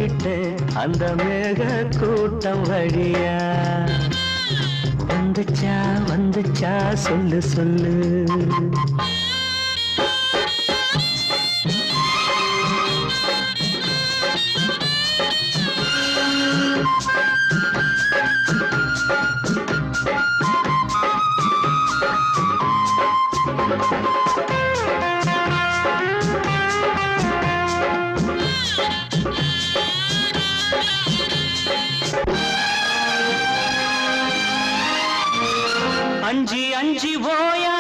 போய்கிட்டேன் அந்த மேக கூட்டம் வழியா. வந்துச்சா வந்துச்சா சொல்லு சொல்லு. அஞ்சி அஞ்சி ஓயா